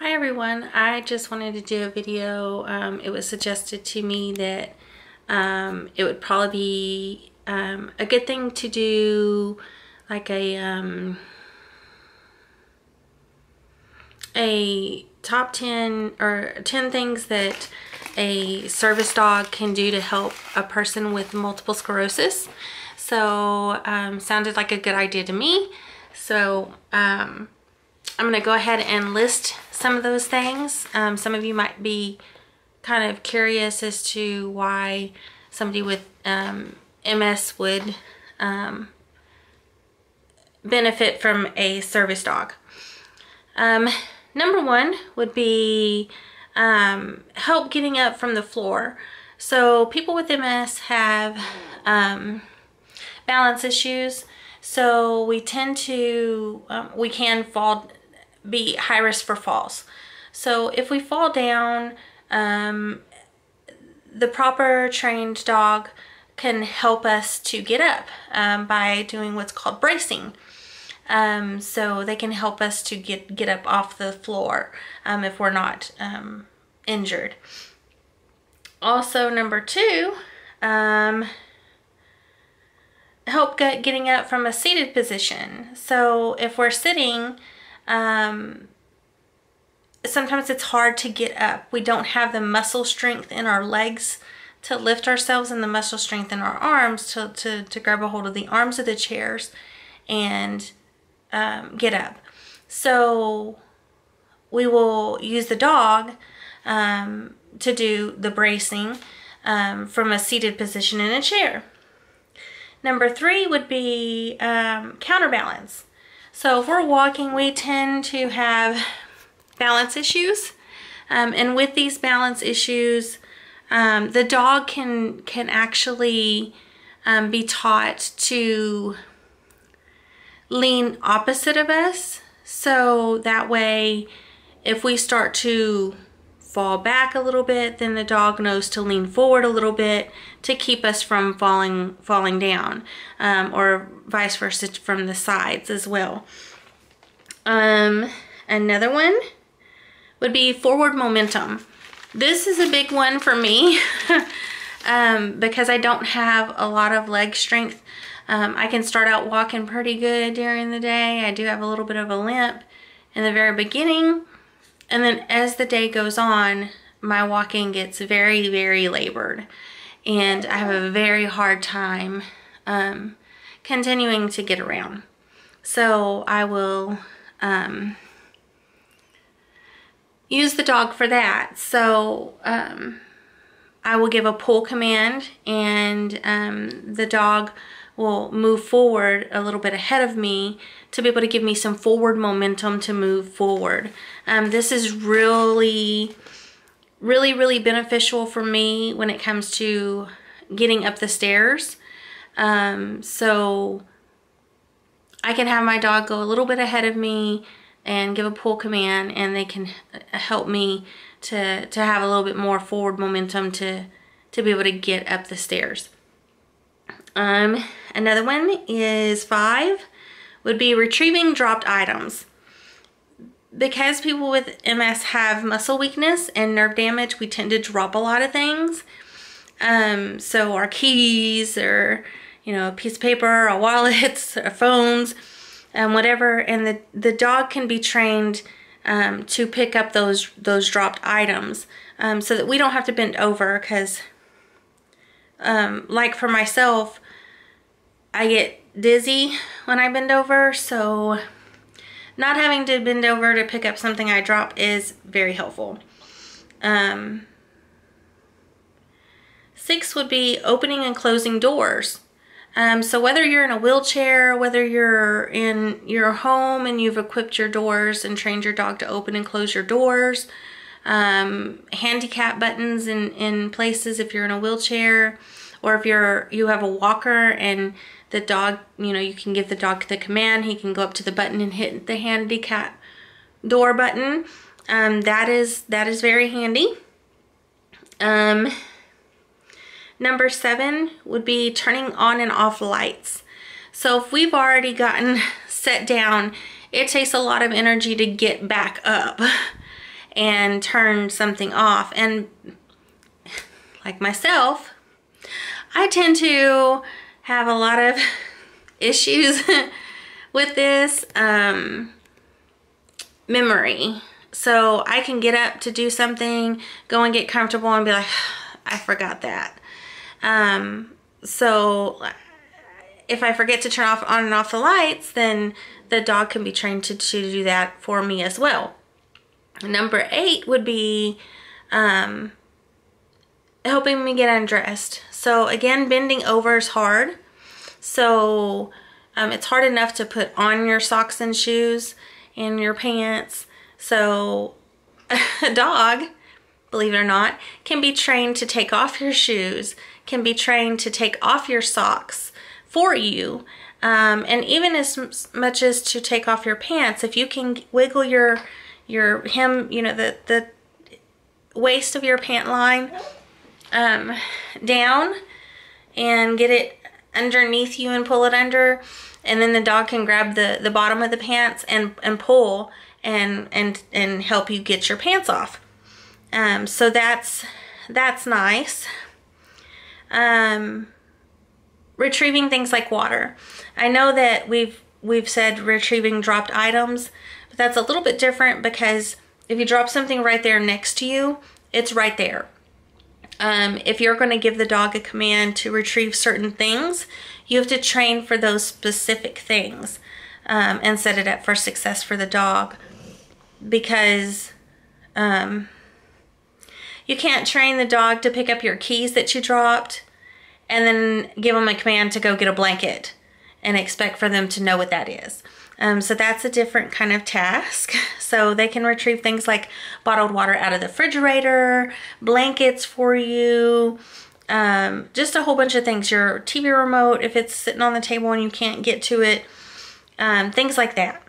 Hi everyone, I just wanted to do a video. It was suggested to me that it would probably be a good thing to do like a top 10 or 10 things that a service dog can do to help a person with multiple sclerosis. So sounded like a good idea to me. So I'm gonna go ahead and list some of those things. Some of you might be kind of curious as to why somebody with MS would benefit from a service dog. Number one would be help getting up from the floor. So people with MS have balance issues. So we tend to, we can be high risk for falls. So if we fall down, the proper trained dog can help us to get up by doing what's called bracing. So they can help us to get up off the floor if we're not injured. Also, number two, help getting up from a seated position. So if we're sitting, sometimes it's hard to get up. We don't have the muscle strength in our legs to lift ourselves and the muscle strength in our arms to grab a hold of the arms of the chairs and get up. So we will use the dog to do the bracing from a seated position in a chair. Number three would be counterbalance. So if we're walking, we tend to have balance issues. And with these balance issues, the dog can actually be taught to lean opposite of us. So that way, if we start to fall back a little bit, then the dog knows to lean forward a little bit to keep us from falling down, or vice versa from the sides as well. Another one would be forward momentum. This is a big one for me because I don't have a lot of leg strength. I can start out walking pretty good during the day. I do have a little bit of a limp in the very beginning. And then as the day goes on, my walking gets very, very labored. And I have a very hard time continuing to get around. So I will use the dog for that. So I will give a pull command, and the dog will move forward a little bit ahead of me to be able to give me some forward momentum to move forward. This is really beneficial for me when it comes to getting up the stairs. So I can have my dog go a little bit ahead of me and give a pull command, and they can help me to have a little bit more forward momentum to be able to get up the stairs. Another one is 5, would be retrieving dropped items. Because people with MS have muscle weakness and nerve damage, we tend to drop a lot of things. So our keys, or a piece of paper, our wallets, our phones, whatever, and the dog can be trained to pick up those dropped items, so that we don't have to bend over, because like for myself, I get dizzy when I bend over, so not having to bend over to pick up something I drop is very helpful. 6 would be opening and closing doors. So whether you're in a wheelchair, whether you're in your home and you've equipped your doors and trained your dog to open and close your doors, handicap buttons in places if you're in a wheelchair, or if you have a walker and the dog, you can give the dog the command, he can go up to the button and hit the handicap door button. That is very handy. Number 7 would be turning on and off lights. So if we've already gotten set down, it takes a lot of energy to get back up. and turn something off. And like myself, I tend to have a lot of issues with this memory. So I can get up to do something, go and get comfortable and be like, I forgot that. So if I forget to turn off on and off the lights, then the dog can be trained to do that for me as well. Number 8 would be helping me get undressed. So again, bending over is hard. So it's hard enough to put on your socks and shoes and your pants. So a dog, believe it or not, can be trained to take off your shoes, can be trained to take off your socks for you, and even as much as to take off your pants. If you can wiggle your hem, you know, the waist of your pant line down and get it underneath you and pull it under, and then the dog can grab the bottom of the pants and pull and help you get your pants off. So that's nice. Retrieving things like water. I know that we've said retrieving dropped items, but that's a little bit different, because if you drop something right there next to you, it's right there. If you're going to give the dog a command to retrieve certain things, you have to train for those specific things and set it up for success for the dog, because you can't train the dog to pick up your keys that you dropped and then give them a command to go get a blanket and expect for them to know what that is. So that's a different kind of task. So they can retrieve things like bottled water out of the refrigerator, blankets for you, just a whole bunch of things. Your TV remote, if it's sitting on the table and you can't get to it, things like that.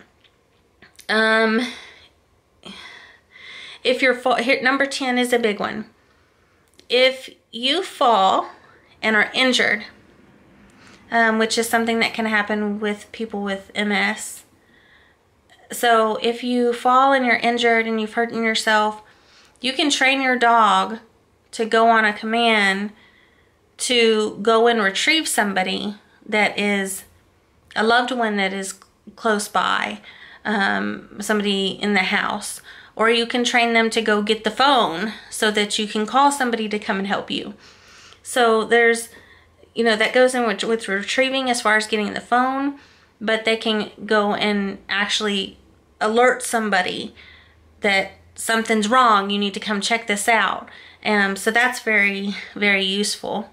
If you're here, number 10 is a big one. If you fall and are injured, which is something that can happen with people with MS. So if you fall and you're injured and you've hurt yourself, you can train your dog to go on a command to go and retrieve somebody that is a loved one that is close by, somebody in the house. Or you can train them to go get the phone so that you can call somebody to come and help you. So there's, you know, that goes in with retrieving as far as getting the phone, but they can go and actually alert somebody that something's wrong, you need to come check this out. So that's very, very useful.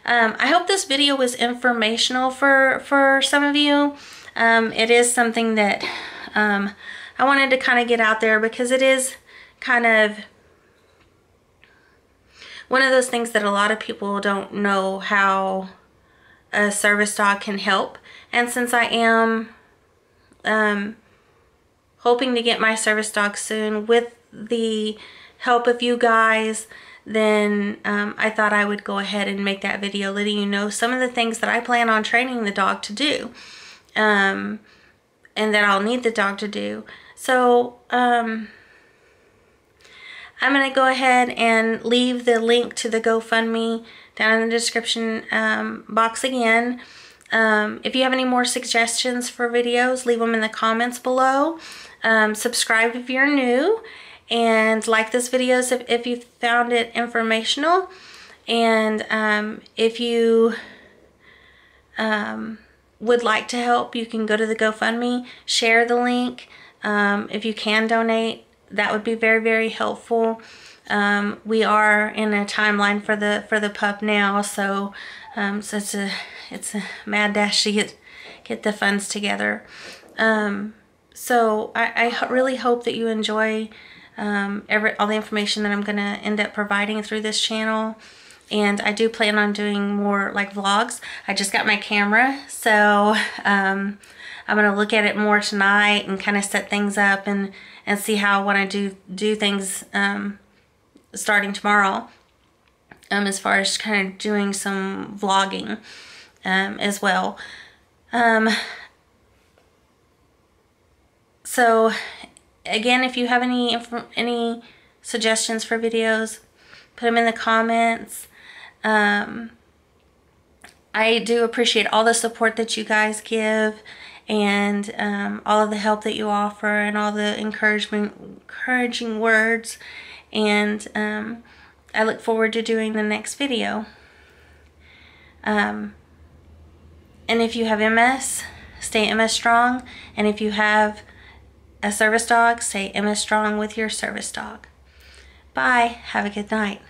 I hope this video was informational for some of you. It is something that I wanted to kind of get out there, because it is kind of one of those things that a lot of people don't know how a service dog can help. And since I am hoping to get my service dog soon with the help of you guys, then I thought I would go ahead and make that video letting you know some of the things that I plan on training the dog to do, and that I'll need the dog to do. So I'm going to go ahead and leave the link to the GoFundMe down in the description box again. If you have any more suggestions for videos, leave them in the comments below. Subscribe if you're new, and like this video if you found it informational. And if you would like to help, you can go to the GoFundMe, share the link. If you can donate, that would be very, very helpful. We are in a timeline for the pup now, so it's a mad dash to get the funds together. So I really hope that you enjoy all the information that I'm gonna end up providing through this channel. And I do plan on doing more like vlogs. I just got my camera, so I'm gonna look at it more tonight and kind of set things up and see how I want to do things starting tomorrow, as far as kind of doing some vlogging as well. So again, if you have any suggestions for videos, put them in the comments. I do appreciate all the support that you guys give, and all of the help that you offer, and all the encouraging words. And I look forward to doing the next video. And if you have MS, stay MS strong. And if you have a service dog, stay MS strong with your service dog. Bye. Have a good night.